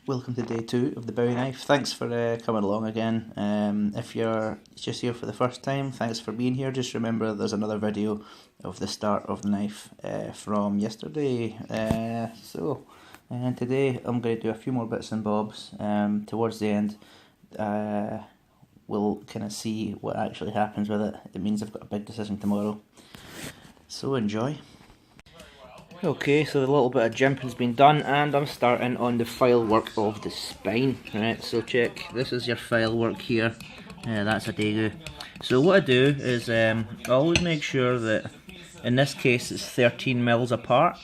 Welcome to day 2 of the Bowie Knife. Thanks for coming along again. If you're just here for the first time, thanks for being here. Just remember there's another video of the start of the knife from yesterday. And today I'm going to do a few more bits and bobs. Towards the end we'll kind of see what actually happens with it. It means I've got a big decision tomorrow. So enjoy. Okay, so a little bit of jimping's been done and I'm starting on the file work of the spine. Right, so check, this is your file work here. That's a dagu. So what I do is I always make sure that, in this case it's 13 mils apart.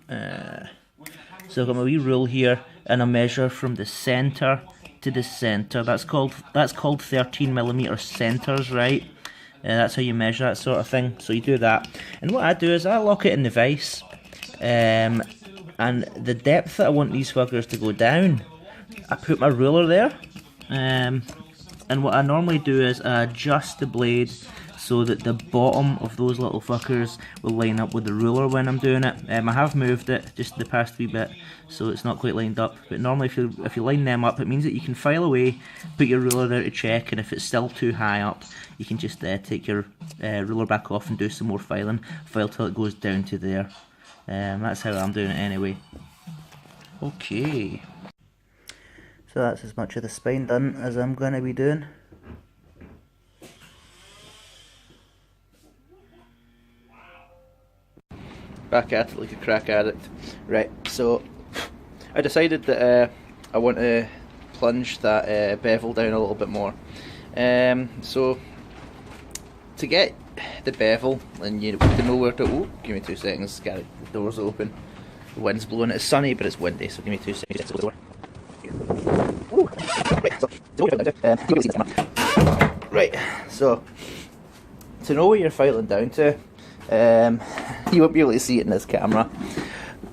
So I've got my wee rule here and I measure from the centre to the centre. That's called 13mm centres, right? That's how you measure that sort of thing. So you do that. And what I do is I lock it in the vise. And the depth that I want these fuckers to go down, I put my ruler there, and what I normally do is I adjust the blade so that the bottom of those little fuckers will line up with the ruler when I'm doing it. I have moved it just the past wee bit, so it's not quite lined up, but normally if you line them up, it means that you can file away, put your ruler there to check, and if it's still too high up, you can just take your ruler back off and do some more filing, file till it goes down to there. That's how I'm doing it anyway. Okay. So that's as much of the spine done as I'm going to be doing. Back at it like a crack addict. Right, so I decided that I want to plunge that bevel down a little bit more. So to get the bevel, and you to know where to. Oh, give me 2 seconds. Got it. The door's open. The wind's blowing. It's sunny, but it's windy. So give me 2 seconds. The door. Right. So to know where you're filing down to, you won't be able to see it in this camera,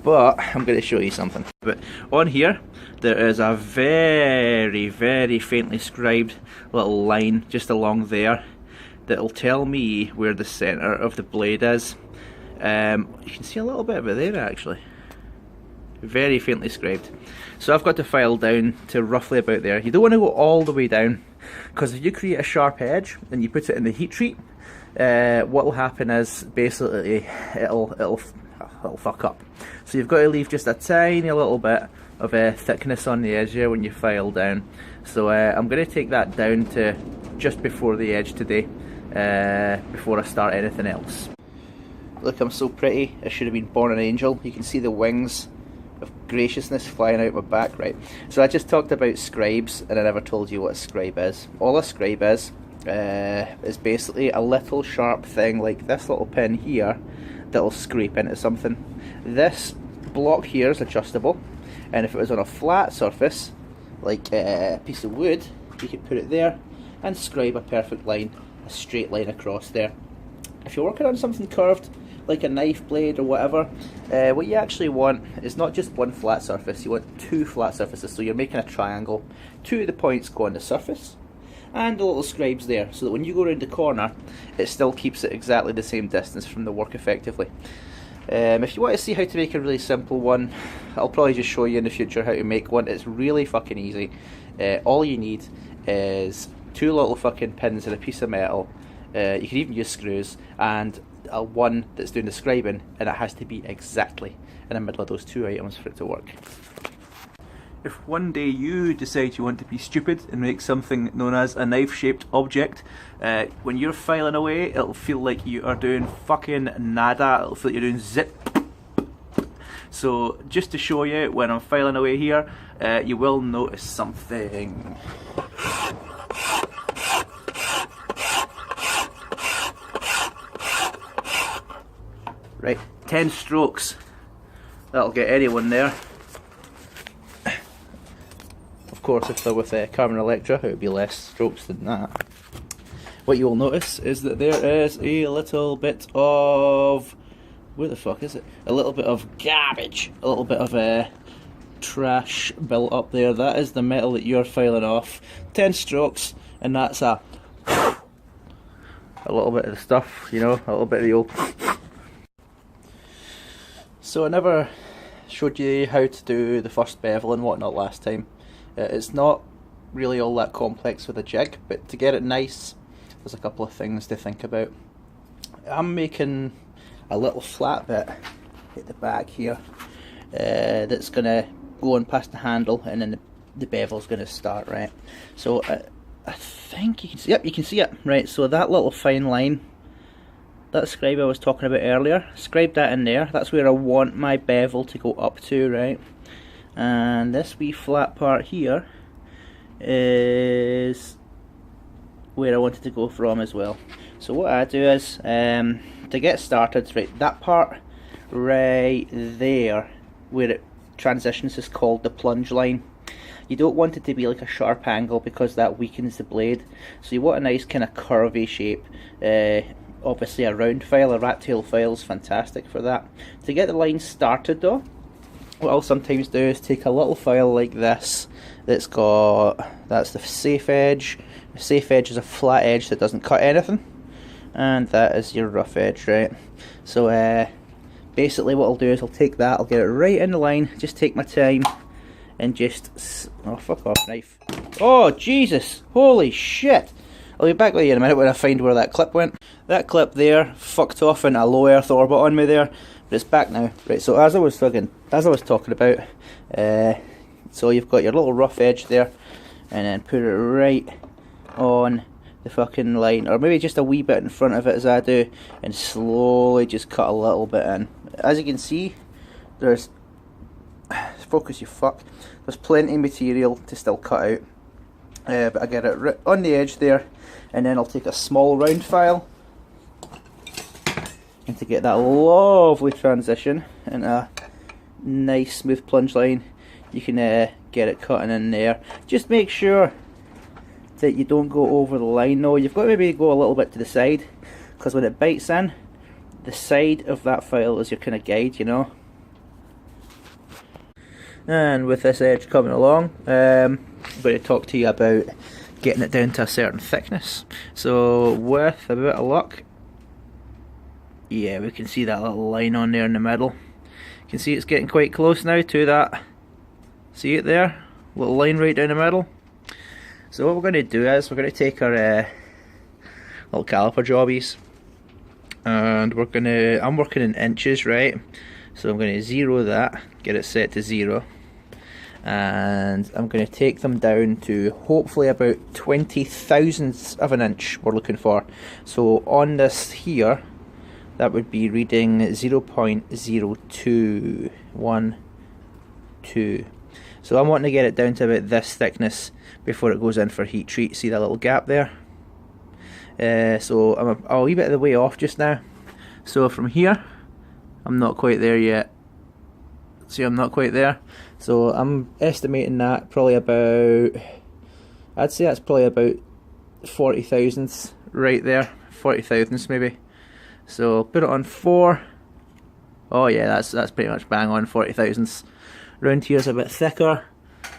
but I'm going to show you something. But on here, there is a very, very faintly scribed little line just along there that'll tell me where the centre of the blade is. You can see a little bit of it there actually. Very faintly scribed. So I've got to file down to roughly about there. You don't want to go all the way down, because if you create a sharp edge and you put it in the heat treat, what will happen is basically it'll fuck up. So you've got to leave just a tiny little bit of thickness on the edge here when you file down. So I'm going to take that down to just before the edge today, before I start anything else. Look, I'm so pretty. I should have been born an angel. You can see the wings of graciousness flying out my back, right? So I just talked about scribes and I never told you what a scribe is. All a scribe is basically a little sharp thing like this little pin here that'll scrape into something. This block here is adjustable, and if it was on a flat surface like a piece of wood, you could put it there and scribe a perfect line, a straight line across there. If you're working on something curved like a knife blade or whatever, what you actually want is not just one flat surface, you want 2 flat surfaces. So you're making a triangle, 2 of the points go on the surface and the little scribes there, so that when you go around the corner it still keeps it exactly the same distance from the work effectively. If you want to see how to make a really simple one, I'll probably just show you in the future how to make one. It's really fucking easy. All you need is 2 little fucking pins and a piece of metal. You can even use screws, and one that's doing the scribing, and it has to be exactly in the middle of those 2 items for it to work. If one day you decide you want to be stupid and make something known as a knife-shaped object, when you're filing away, it'll feel like you are doing fucking nada. It'll feel like you're doing zip. So just to show you, when I'm filing away here, you will notice something. Right, 10 strokes. That'll get anyone there. Of course, if they're with Carmen Electra, it would be less strokes than that. What you will notice is that there is a little bit of... where the fuck is it? A little bit of garbage. A little bit of trash built up there. That is the metal that you're filing off. 10 strokes, and that's a little bit of the stuff, you know, a little bit of the old... So I never showed you how to do the first bevel and whatnot last time. It's not really all that complex with a jig, but to get it nice, there's a couple of things to think about. I'm making a little flat bit at the back here that's going to go on past the handle, and then the bevel's going to start, right? So I think you can see, yep, you can see it, right? So that little fine line, that scribe I was talking about earlier, scribe that in there. That's where I want my bevel to go up to, right? And this wee flat part here is where I wanted to go from as well. So what I do is, to get started, right, that part right there where it transitions is called the plunge line. You don't want it to be like a sharp angle because that weakens the blade. So you want a nice kind of curvy shape. Obviously a round file, a rat tail file is fantastic for that. To get the line started though, what I'll sometimes do is take a little file like this that's the safe edge. The safe edge is a flat edge that doesn't cut anything, and that is your rough edge, right? So basically what I'll do is I'll take that, I'll get it right in the line, just take my time and just, oh fuck off knife. Oh Jesus, holy shit. I'll be back with you in a minute when I find where that clip went. That clip there fucked off in a low earth orbit on me there, but it's back now. Right, so as I was talking about, so you've got your little rough edge there, and then put it right on the fucking line, or maybe just a wee bit in front of it as I do, and slowly just cut a little bit in. As you can see, there's, focus you fuck, there's plenty of material to still cut out, but I get it right on the edge there, and then I'll take a small round file, and to get that lovely transition and a nice smooth plunge line, you can get it cutting in there. Just make sure that you don't go over the line though. You've got to maybe go a little bit to the side, because when it bites in, the side of that file is your kind of guide, you know. And with this edge coming along, I'm going to talk to you about getting it down to a certain thickness. So with a bit of luck, yeah, we can see that little line on there in the middle. You can see it's getting quite close now to that. See it there? Little line right down the middle. So what we're going to do is we're going to take our little caliper jobbies, and I'm working in inches, right? So I'm going to zero that, get it set to 0, and I'm going to take them down to hopefully about 20 thousandths of an inch we're looking for. So on this here, that would be reading 0.0212. So I'm wanting to get it down to about this thickness before it goes in for heat treat. See that little gap there? So I'm a wee bit of the way off just now. So from here, I'm not quite there yet. See, I'm not quite there. So I'm estimating that probably about, I'd say that's probably about 40 thousandths right there. 40 thousandths maybe. So put it on 4. Oh yeah, that's pretty much bang on, 40 thousandths. Round here's a bit thicker,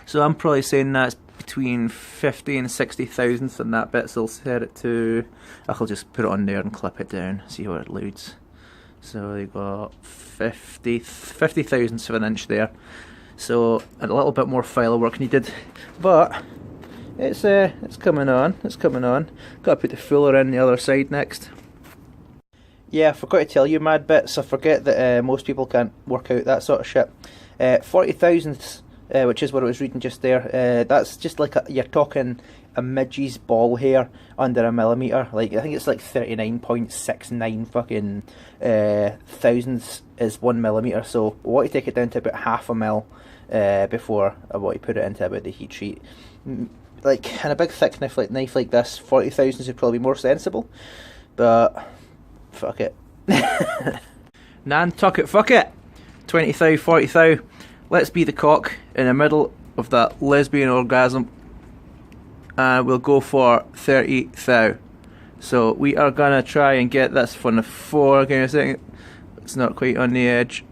so I'm probably saying that's between 50 and 60 thousandths on that bit, so I'll set it to, I'll just put it on there and clip it down, see how it loads. So you got 50 thousandths of an inch there, so a little bit more file work needed, but it's coming on, Gotta put the fuller in the other side next. Yeah, I forgot to tell you, mad bits, I forget that most people can't work out that sort of shit. 40 thousandths, which is what I was reading just there, that's just like you're talking a midge's ball hair under a millimetre. Like, I think it's like 39.69 fucking thousandths is 1 millimetre, so I want to take it down to about half a mil before I want to put it into about the heat treat. Like, in a big thick knife like this, 40 thousandths would probably be more sensible, but fuck it. Nantucket, fuck it! 20 thou, 40 thou. Let's be the cock in the middle of that lesbian orgasm, and we'll go for 30 thou. So we are gonna try and get this from the 4. Give me a second. It's not quite on the edge.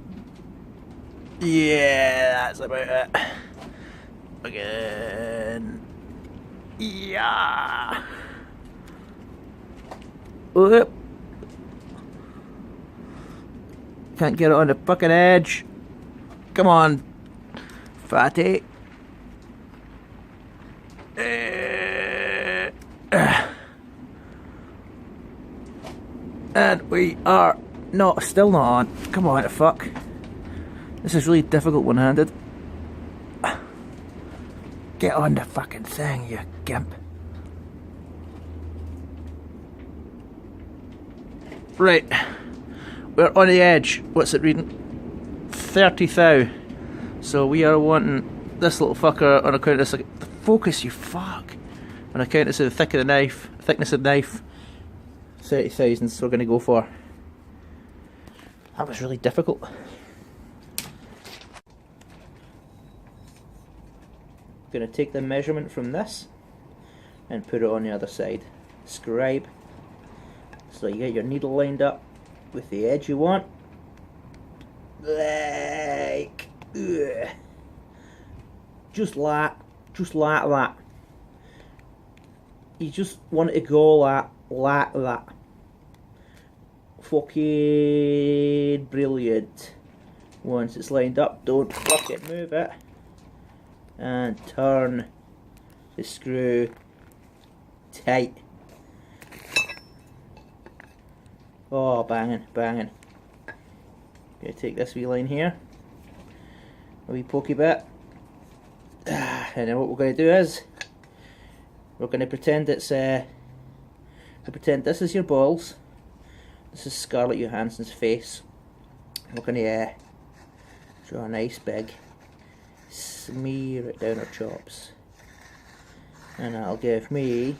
Yeah, that's about it. Again. Yeah. Whoop. Can't get it on the fucking edge. Come on, fatty. And we are still not on. Come on, fuck. This is really difficult one-handed. Get on the fucking thing, you gimp. Right. We're on the edge. What's it reading? 30 thou. So we are wanting this little fucker on account of this. Focus, you fuck. On account of the thickness of the knife. 30,000, so we're going to go for. That was really difficult. Going to take the measurement from this and put it on the other side. Scribe. So you get your needle lined up with the edge you want. Like, just like that. You just want it to go like that. Fucking brilliant. Once it's lined up, don't fucking move it. And turn the screw tight. Oh, banging. Gonna take this wee line here, a wee pokey bit, and then what we're going to do is we're going to pretend pretend this is your balls. This is Scarlett Johansson's face. We're going to draw a nice big smear it down her chops, and that'll give me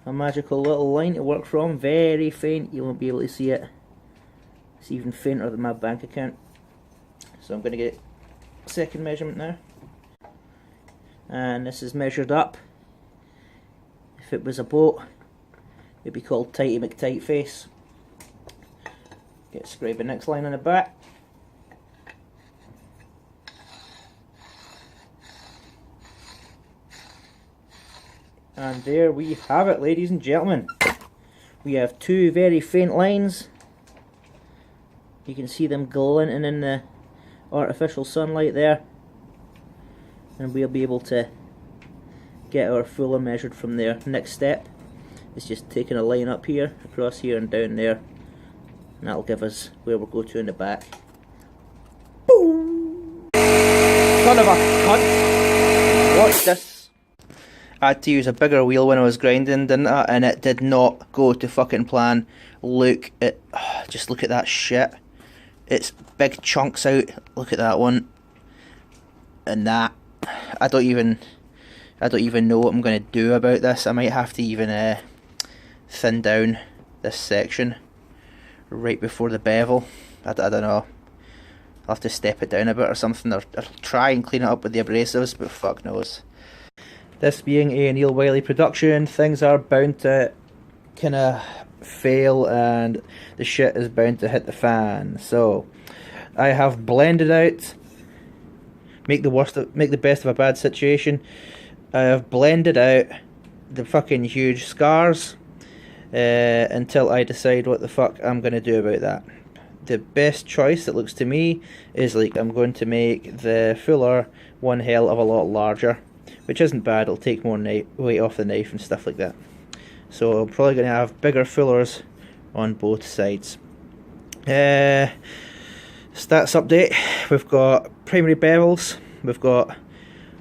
a magical little line to work from. Very faint, you won't be able to see it. It's even fainter than my bank account. So I'm going to get a second measurement now, and this is measured up. If it was a boat, it'd be called Tighty McTight Face. Get scribe the next line on the back. And there we have it, ladies and gentlemen. We have two very faint lines. You can see them glinting in the artificial sunlight there. And we'll be able to get our fuller measured from there. Next step is just taking a line up here, across here and down there. And that'll give us where we'll go to in the back. Boom! Son of a cunt! Watch this. I had to use a bigger wheel when I was grinding, didn't I? And it did not go to fucking plan. Look at, just look at that shit. It's big chunks out. Look at that one. And that. I don't even know what I'm going to do about this. I might have to even thin down this section right before the bevel. I don't know. I'll have to step it down a bit or something, or try and clean it up with the abrasives, but fuck knows. This being a Neil Wiley production, things are bound to kind of fail and the shit is bound to hit the fan. So I have blended out, make the best of a bad situation. I have blended out the fucking huge scars until I decide what the fuck I'm going to do about that. The best choice, it looks to me, is like I'm going to make the fuller one hell of a lot larger. Which isn't bad, it'll take more weight off the knife and stuff like that. So I'm probably going to have bigger fillers on both sides. Stats update, we've got primary bevels, we've got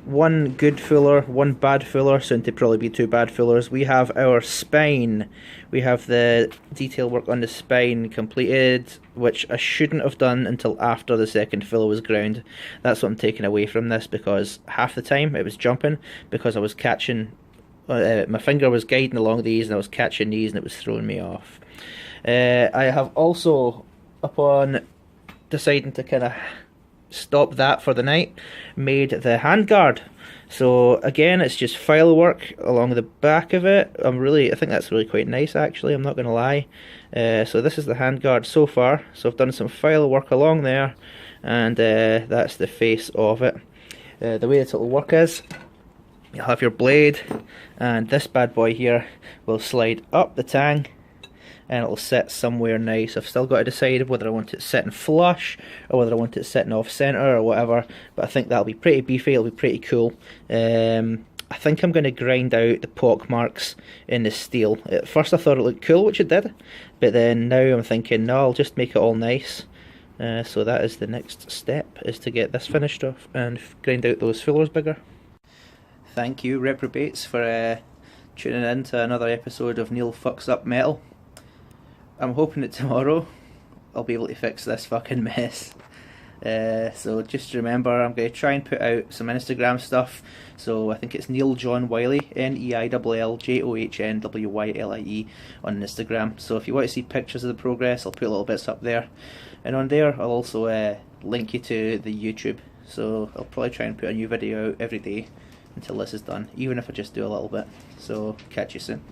one good filler, one bad filler, soon to probably be two bad fillers. We have our spine, we have the detail work on the spine completed, which I shouldn't have done until after the second filler was ground. That's what I'm taking away from this, because half the time it was jumping because I was catching, my finger was guiding along these and I was catching these and it was throwing me off. I have also, upon deciding to kind of stop that for the night, made the handguard. So again, it's just file work along the back of it. I think that's really quite nice actually, I'm not going to lie. So this is the handguard so far. So I've done some file work along there, and that's the face of it. The way that it'll work is, you'll have your blade, and this bad boy here will slide up the tang, and it'll sit somewhere nice. I've still got to decide whether I want it sitting flush or whether I want it sitting off centre or whatever, but I think that'll be pretty beefy, it'll be pretty cool. I think I'm going to grind out the pock marks in the steel. At first I thought it looked cool, which it did, but then now I'm thinking, no, I'll just make it all nice. So that is the next step, is to get this finished off and grind out those fillers bigger. Thank you, reprobates, for tuning in to another episode of Neil Fucks Up Metal. I'm hoping that tomorrow I'll be able to fix this fucking mess. So just remember, I'm going to try and put out some Instagram stuff. So I think it's Neil John Wiley, NeillJohnWyle on Instagram. So if you want to see pictures of the progress, I'll put little bits up there. And on there I'll also link you to the YouTube. So I'll probably try and put a new video out every day until this is done, even if I just do a little bit. So catch you soon.